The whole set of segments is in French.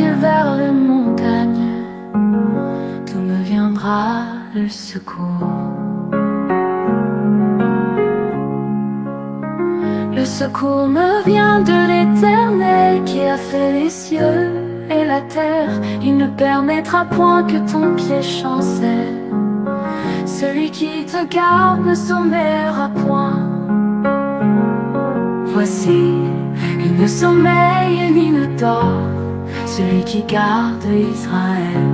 yeux vers les montagnes, d'où me viendra le secours. Le secours me vient de l'Éternel qui a fait les cieux et la terre. Il ne permettra point que ton pied chancelle. Celui qui te garde ne sommeillera point. Voici, il ne sommeille ni ne dort, celui qui garde Israël.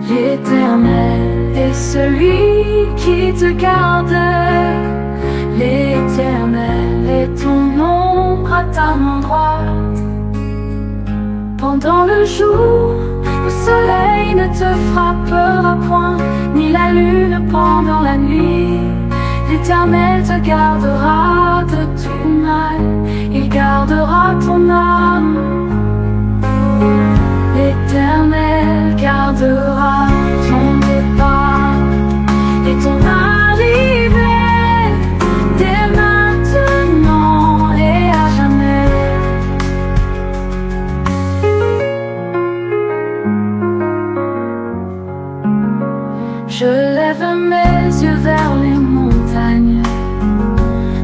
L'Éternel est celui qui te garde. L'Éternel est ton ombre à ta main droite. Pendant le jour, le soleil ne te frappera point, ni la lune pendant la nuit. L'Éternel te gardera de tout mal, il gardera ton âme. L'Éternel gardera ton départ et ton arrivée, dès maintenant et à jamais. Je lève mes yeux vers les montagnes,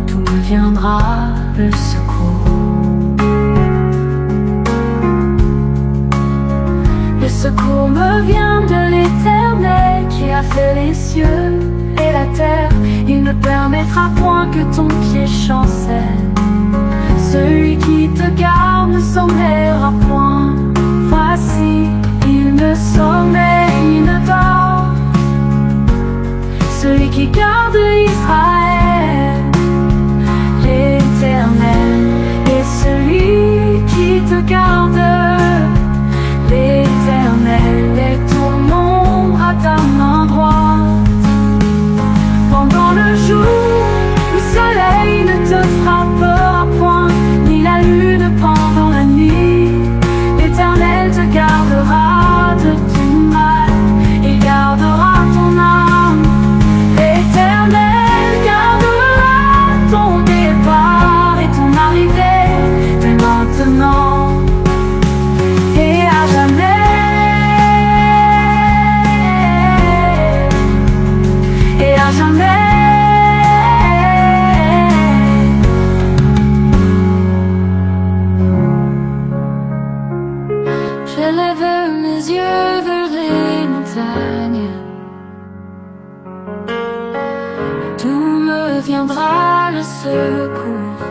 d'où me viendra le secours. Le secours me vient de l'Éternel qui a fait les cieux et la terre. Il ne permettra point que ton pied chancelle. Celui qui te garde ne sommeillera point. Voici, il ne sommeille ni ne dort, celui qui garde Israël. L'Éternel est celui qui te garde. L'Éternel est ton ombre à ta main droite. Pendant le jour, le soleil ne te frappera point, ni la lune pendant la nuit. L'Éternel te gardera de tout mal, il gardera ton âme. L'Éternel gardera ton départ et ton arrivée, dès maintenant et à jamais. Et à jamais. J'élève mes yeux vers les montagnes, d'où me viendra le secours.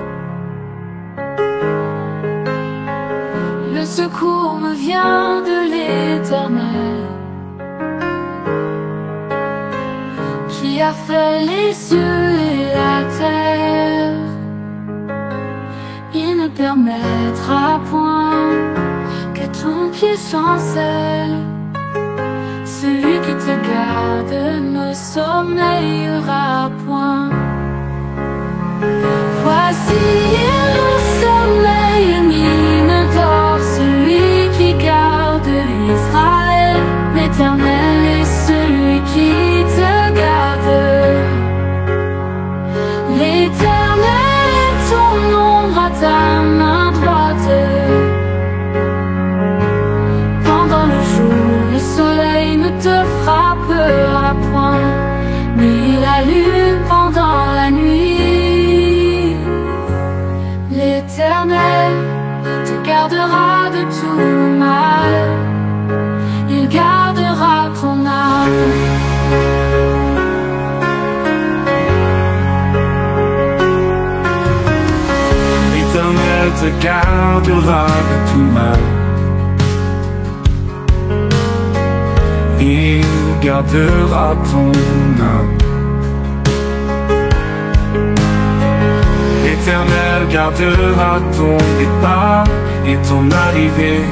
Le secours me vient de l'Éternel qui a fait les cieux et la terre. Il ne permettra point que ton pied chancelle. Celui qui te garde ne sommeillera point. Voici, il ne sommeille ni ne dort, celui qui garde Israël. L'Éternel est celui qui te garde. L'Éternel est ton ombre à ta main droite. Pendant le jour, le soleil ne te frappera point, ni la lune pendant la nuit. L'Éternel te gardera de tout mal, il gardera ton âme. L'Éternel te gardera de tout mal, il gardera ton âme. L'Éternel gardera ton départ et ton arrivée,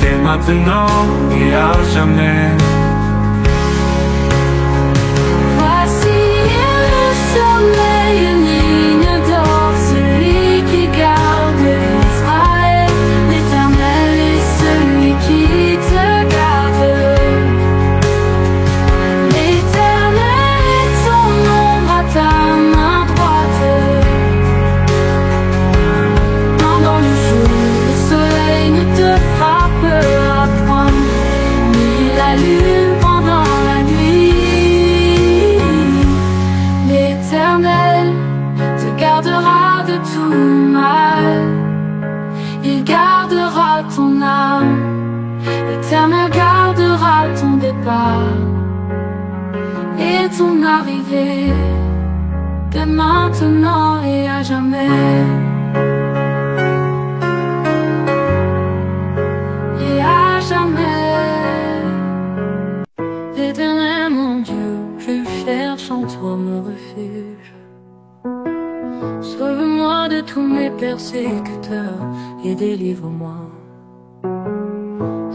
dès maintenant et à jamais. Voici, il ne sommeille ni ne dort, celui qui garde Israël. L'Éternel est celui qui te garde. L'Éternel est ton ombre à ta main droite. Pendant le jour, le arriver, dès maintenant et à jamais. Et à jamais. Éternel mon Dieu, je cherche en toi mon refuge. Sauve-moi de tous mes persécuteurs et délivre-moi,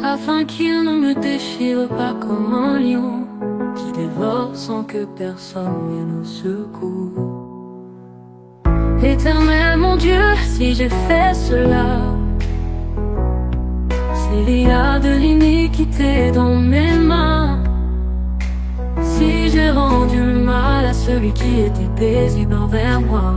afin qu'il ne me déchire pas comme un lion qui dévore sans que personne vienne au secours. Éternel mon Dieu, si j'ai fait cela, s'il y a de l'iniquité dans mes mains, si j'ai rendu le mal à celui qui était paisible envers moi,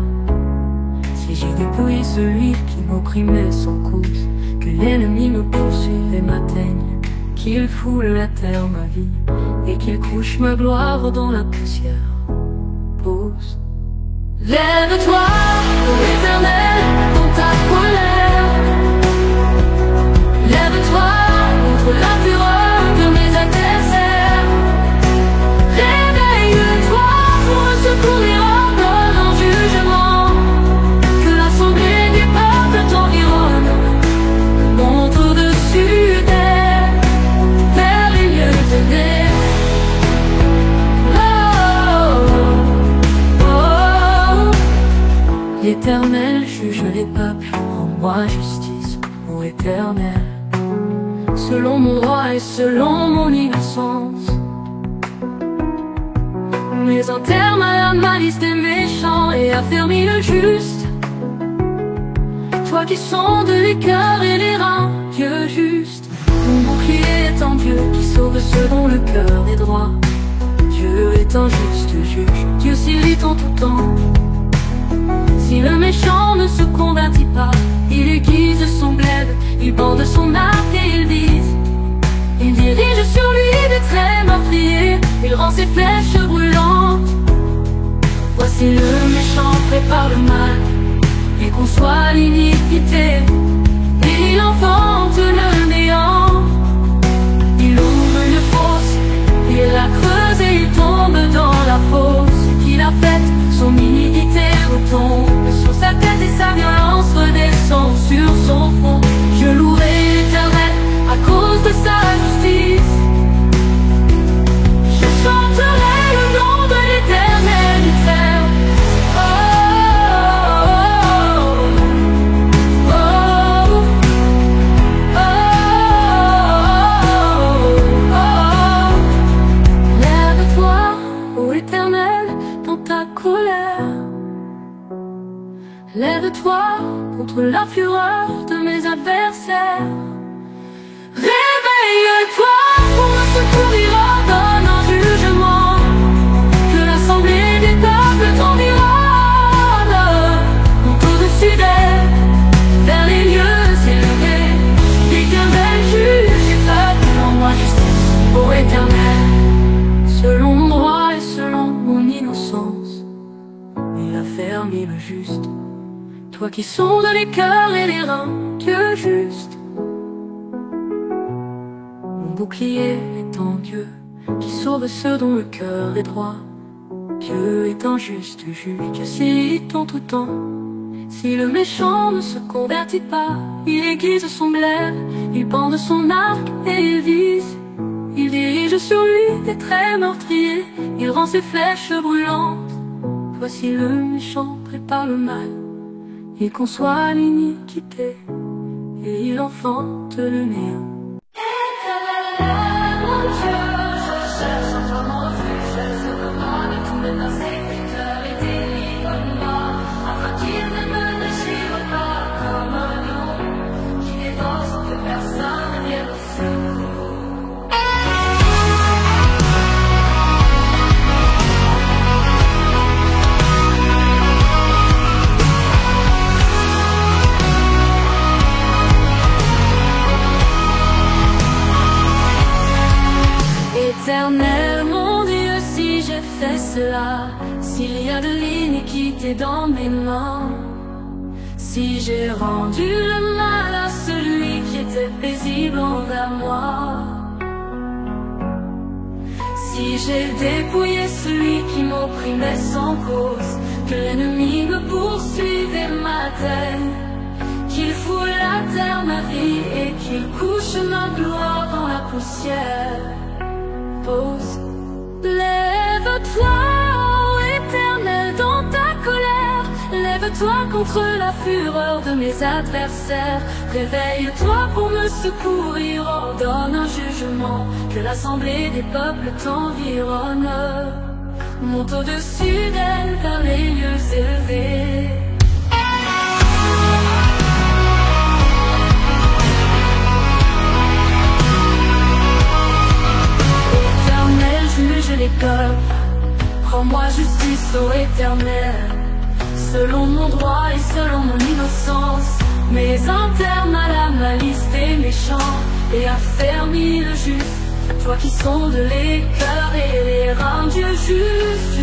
si j'ai dépouillé celui qui m'opprimait sans cause, que l'ennemi me poursuive et m'atteigne, qu'il foule à terre ma vie et qu'il couche ma gloire dans la poussière. Pause. Lève-toi, ô Éternel, dans ta colère. Lève-toi contre la fureur de mes adversaires. Réveille-toi pour me secourir en jugement. Que l'assemblée du peuple t'environne, monte au-dessus d'elle, vers les lieux élevés. L'Éternel juge les peuples, rends-moi justice, ô Éternel, selon mon droit et selon mon innocence. Mets un terme à la malice des méchants et affermis le juste. Toi qui sondes les cœurs et les reins, Dieu juste. Mon bouclier est en Dieu qui sauve ceux dont le cœur est droit. Dieu est un juste juge, Dieu s'irrite en tout temps. Si le méchant ne se convertit pas, il aiguise son glaive, il bande son arc et il vise. Il dirige sur lui des traits meurtriers, il rend ses flèches brûlantes. Voici le méchant prépare le mal et conçoit l'iniquité, et il enfante le néant. Il ouvre une fosse, il la creuse et il tombe dans la fosse qu'il a faite. Son iniquité retombe sur sa tête et sa violence redescend sur son front. Je louerai l'Éternel à cause de sa justice. Je chanterai le nom de l'Éternel du Frère. Oh, oh, oh, oh, oh. Lève-toi, ô Éternel, dans ta colère. Lève-toi contre la fureur de mes adversaires. Réveille-toi pour me secourir, ordonne un jugement. Que l'assemblée des peuples t'environne, monte au-dessus d'elle, vers les lieux élevés. L'Éternel juge les peuples, rends-moi justice, ô Éternel, selon mon droit et selon mon innocence. Il affermit le juste. Toi qui sondes les cœurs et les reins, Dieu juste. Mon bouclier est en Dieu, qui sauve ceux dont le cœur est droit. Dieu est un juste juge, Dieu s'irrite en tout temps. Si le méchant ne se convertit pas, il aiguise son glaive, il bande son arc et il vise. Il dirige sur lui des traits meurtriers, il rend ses flèches brûlantes. Voici le méchant prépare le mal, il conçoit l'iniquité et il enfante le néant. Éternel, mon Dieu, je cherche en toi mon refuge. Sauve-moi de tous mes persécuteurs et délivre-moi, afin qu'il ne me déchire pas comme un lion qui dévore sans que personne ne vienne au secours. Éternel mon Dieu, si j'ai fait cela, s'il y a de l'iniquité dans mes mains, si j'ai rendu le mal à celui qui était paisible envers moi, Si j'ai dépouillé celui qui m'opprimait sans cause, que l'ennemi me poursuivait ma tête, qu'il foule la terre ma vie et qu'il couche ma gloire dans la poussière. Pause. Lève-toi, ô Éternel, dans ta colère. Lève-toi contre la fureur de mes adversaires. Réveille-toi pour me secourir, ordonne un jugement, que l'assemblée des peuples t'environne. Monte au-dessus d'elle vers les lieux élevés. Éternel, juge les peuples, rends-moi justice, ô Éternel, selon mon droit et selon mon innocence. Mets un terme à la malice des méchants et affermis le juste, toi qui sondes les cœurs et les reins, Dieu juste.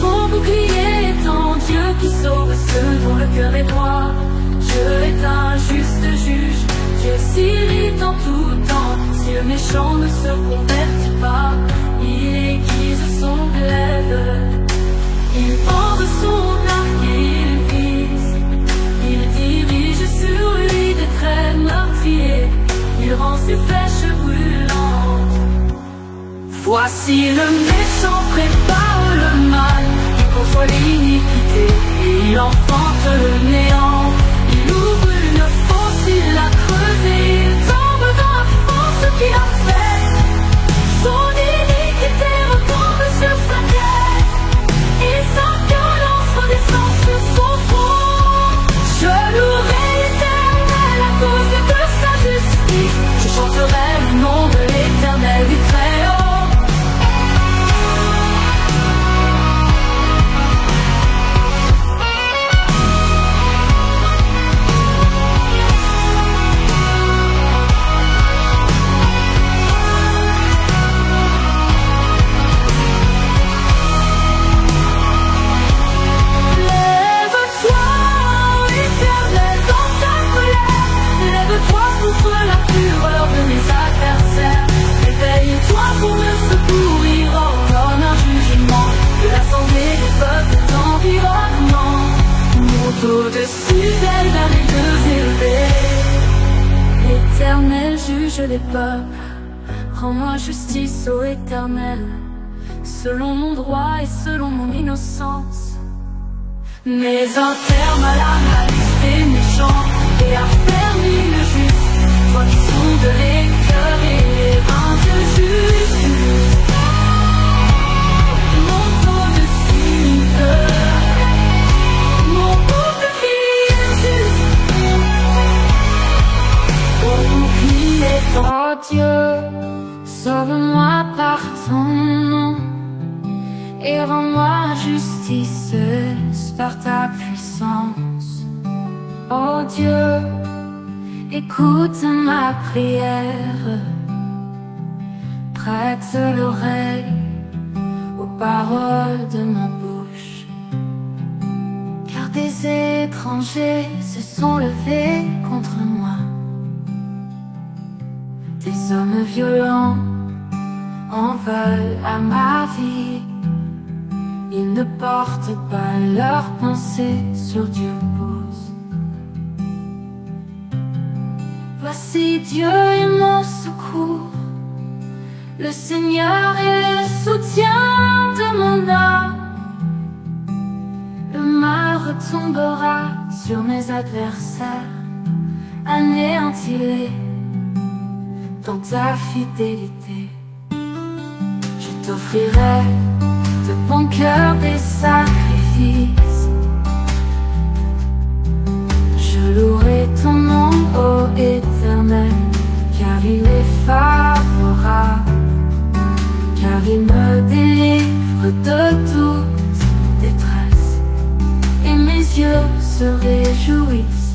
Mon bouclier est en Dieu qui sauve ceux dont le cœur est droit. Dieu est un juste juge, Dieu s'irrite en tout temps. Si le méchant ne se convertit pas, il aiguise son glaive, il bande son arc et il vise. Il dirige sur lui des traits meurtriers, il rend ses flèches brûlantes. Voici le méchant prépare le mal, il conçoit l'iniquité et il enfante le néant. Il ouvre une fosse, il l'a creusée, il tombe dans la fosse qu'il a faite. Son iniquité retombe sur sa tête et sa violence redescend sur son front. Je louerai l'Éternel à cause de sa justice, je chanterai le nom de l'Éternel du Très-Haut. Contre la fureur de mes adversaires, réveille-toi pour me secourir, ordonne un jugement, que l'assemblée des peuples t'environnement. Monte au-dessus d'elle vers les lieux élevés. L'Éternel juge les peuples, rends-moi justice, ô Éternel, selon mon droit et selon mon innocence. Mets un terme à la malice des méchants et affermis le juste, toi qui sondes les cœurs et les reins, Dieu juste. Monte au-dessus d'eux, mon bouclier juste. Mon bouclier en Dieu, sauve-moi par ton nom et rends-moi justice par ta puissance. Oh Dieu, écoute ma prière, prête l'oreille aux paroles de ma bouche. Car des étrangers se sont levés contre moi, des hommes violents en veulent à ma vie. Ils ne portent pas leurs pensées sur Dieu pose. Voici Dieu est mon secours, le Seigneur est le soutien de mon âme. Le mal retombera sur mes adversaires, anéantis-les dans ta fidélité. Je t'offrirai de bon cœur des sacrifices, je louerai ton nom, ô Éternel, car il est favorable, car il me délivre de toute détresse, et mes yeux se réjouissent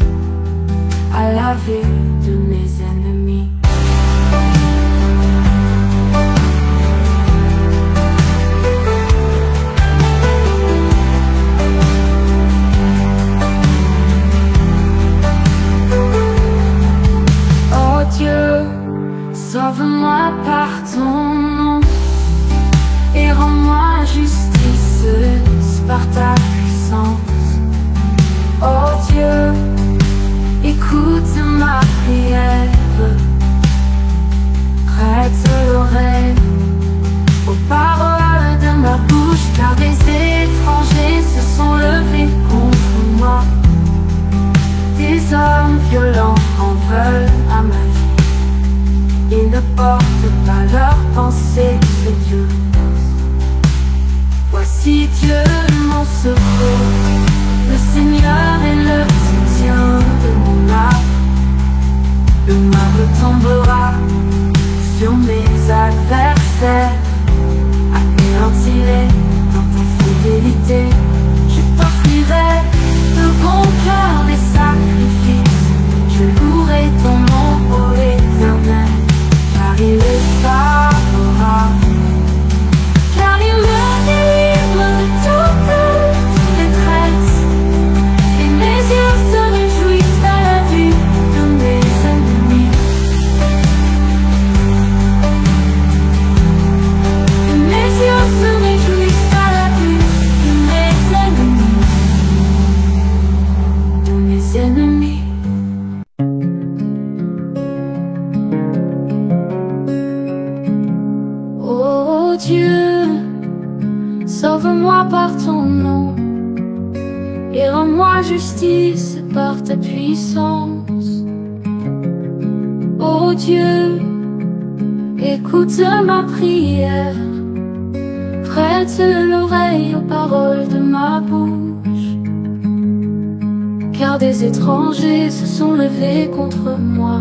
à la vue de mes ennemis. Sauve-moi par ton nom secours. Le Seigneur est le soutien de mon âme. Le marbre tombera sur mes adversaires. Anéantis-les dans ta fidélité. Je t'offrirai de bon cœur des sacrifices. Je louerai ton nom, ô Éternel, car il est favorable. Car il me délivre de toute détresse, et mes yeux se réjouissent à la vue de mes ennemis. Et mes yeux se réjouissent à la vue de mes ennemis. De mes ennemis. Oh Dieu, sauve-moi par ton nom et rends-moi justice par ta puissance. Oh Dieu, écoute ma prière, prête l'oreille aux paroles de ma bouche. Car des étrangers se sont levés contre moi.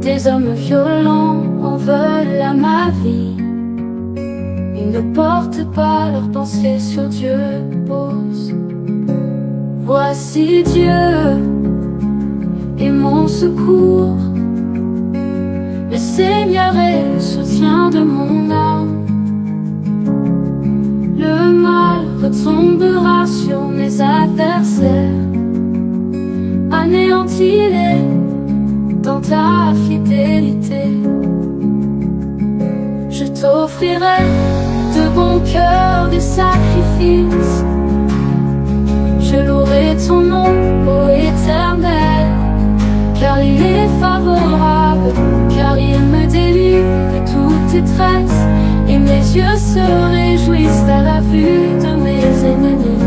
Des hommes violents en veulent à ma vie. Ils ne portent pas leurs pensées sur Dieu pose. Voici Dieu est mon secours. Le Seigneur est le soutien de mon âme. Le mal retombera sur mes adversaires. Anéantis-les dans ta fidélité. Je t'offrirai de bon cœur des sacrifices. Je louerai ton nom, ô Éternel, car il est favorable, car il me délivre de toute détresse, et mes yeux se réjouissent à la vue de mes ennemis.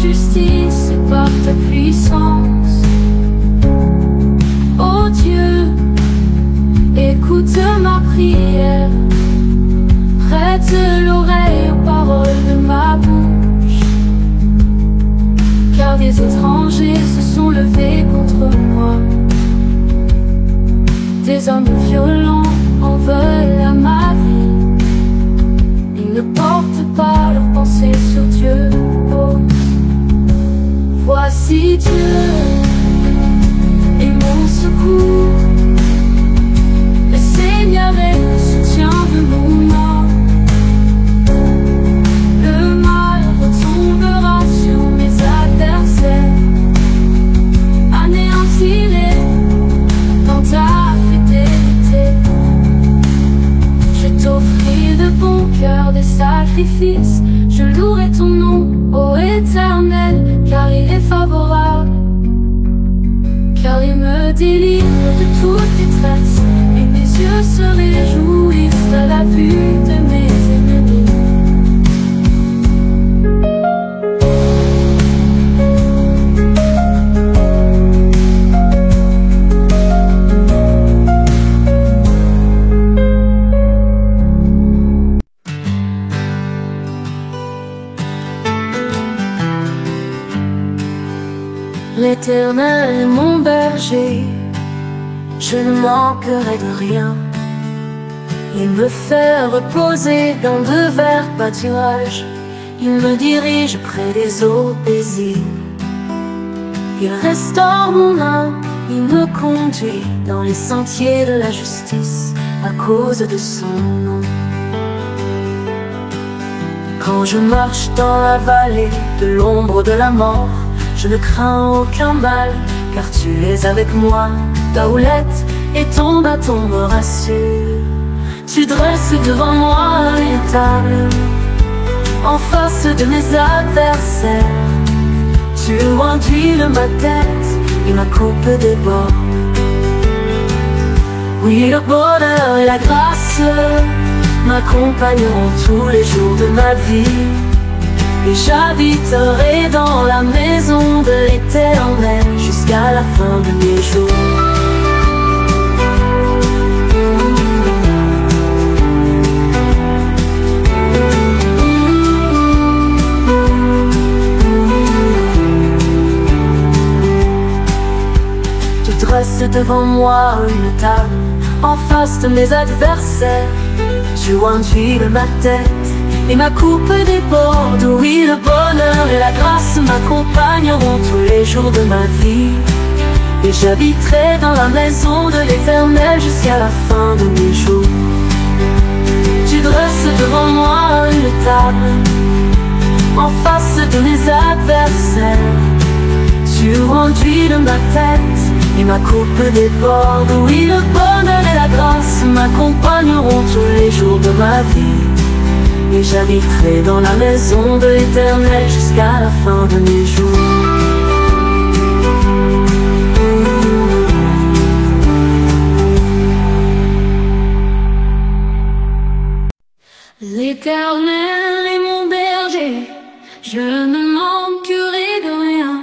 Justice par ta puissance. Oh Dieu, écoute ma prière, prête l'oreille aux paroles de ma bouche. Car des étrangers se sont levés contre moi. Des hommes violents en veulent à ma vie. Ils ne portent pas leurs pensées sur Dieu. Oh. Voici Dieu est mon secours. Le Seigneur est le soutien de mon âme. Le mal retombera sur mes adversaires. Anéantis-les dans ta fidélité. Je t'offris de bon cœur des sacrifices. Je louerai ton nom, ô Éternel, car il est favorable, car il me délivre de toute détresse, et mes yeux se réjouissent à la vue de mes ennemis. L'Éternel est mon berger, je ne manquerai de rien. Il me fait reposer dans de verts pâturages. Il me dirige près des eaux paisibles. Il restaure mon âme, il me conduit dans les sentiers de la justice à cause de son nom. Quand je marche dans la vallée de l'ombre de la mort, je ne crains aucun mal, car tu es avec moi. Ta houlette et ton bâton me rassurent. Tu dresses devant moi une table en face de mes adversaires. Tu enduiles ma tête et ma coupe déborde. Oui, le bonheur et la grâce m'accompagneront tous les jours de ma vie. Et j'habiterai dans la maison de l'Éternel jusqu'à la fin de mes jours. Tu dresses devant moi une table en face de mes adversaires. Tu enduiles ma tête et ma coupe déborde. Oui, le bonheur et la grâce m'accompagneront tous les jours de ma vie. Et j'habiterai dans la maison de l'Éternel jusqu'à la fin de mes jours. Tu dresses devant moi une table en face de mes adversaires. Tu enduiles ma tête et ma coupe déborde. Oui, le bonheur et la grâce m'accompagneront tous les jours de ma vie. Et j'habiterai dans la maison de l'Éternel jusqu'à la fin de mes jours. L'Éternel est mon berger, je ne manquerai de rien.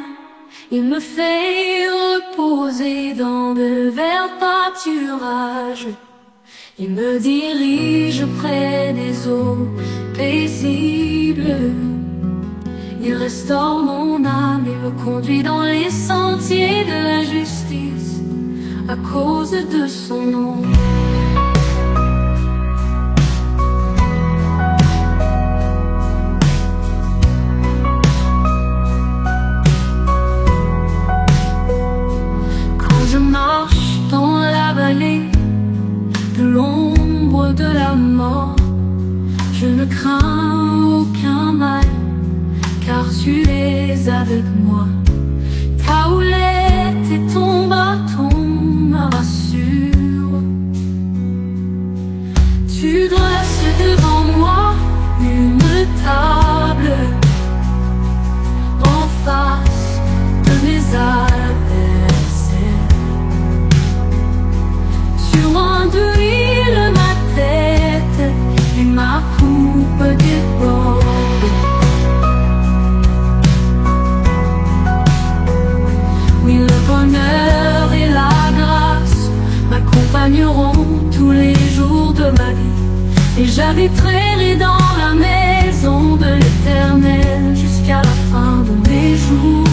Il me fait reposer dans de verts pâturages. Il me dirige près des eaux paisibles. Il restaure mon âme et me conduit dans les sentiers de la justice à cause de son nom. Quand je marche dans la vallée de l'ombre de la mort, je ne crains aucun mal, car tu es avec moi. Ta houlette et ton bâton me rassurent. Tu dresses devant moi une table en face de mes adversaires. Tu enduiles ma tête et ma coupe déborde. Oui, le bonheur et la grâce m'accompagneront tous les jours de ma vie. Et j'habiterai dans la maison de l'Éternel jusqu'à la fin de mes jours.